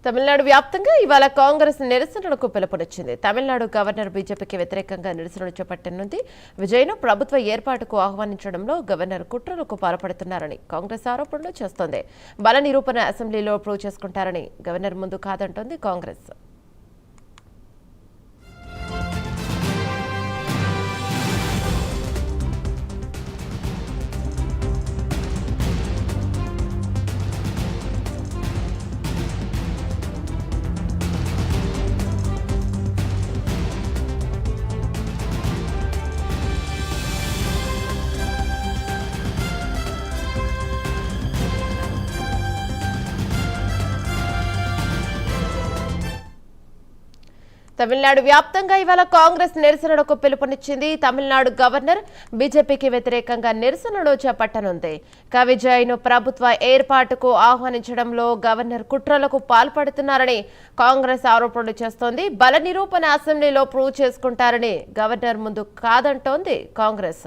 తమిళనాడు వ్యాప్తంగా ఇవాళ కాంగ్రెస్ నిరసనలకు పిలుపునిచ్చింది. తమిళనాడు గవర్నర్ బీజేపీకి వ్యతిరేకంగా నిరసనలు చేపట్టనుంది. విజయ్ను ప్రభుత్వ ఏర్పాటుకు ఆహ్వానించడంలో గవర్నర్ కుట్రలకు పాల్పడుతున్నారని కాంగ్రెస్ ఆరోపణలు చేస్తోంది. బల నిరూపణ అసెంబ్లీలో ప్రూవ్ చేసుకుంటారని గవర్నర్ ముందు కాదంటోంది కాంగ్రెస్. తమిళనాడు వ్యాప్తంగా ఇవాళ కాంగ్రెస్ నిరసనలకు పిలుపునిచ్చింది. తమిళనాడు గవర్నర్ బీజేపీకి వ్యతిరేకంగా నిరసనలు చేపట్టనుంది. విజయ్ను ప్రభుత్వ ఏర్పాటుకు ఆహ్వానించడంలో గవర్నర్ కుట్రలకు పాల్పడుతున్నారని కాంగ్రెస్ ఆరోపణలు చేస్తోంది. బల నిరూపణ అసెంబ్లీలో ప్రూవ్ చేసుకుంటారని గవర్నర్ ముందు కాదంటోంది కాంగ్రెస్.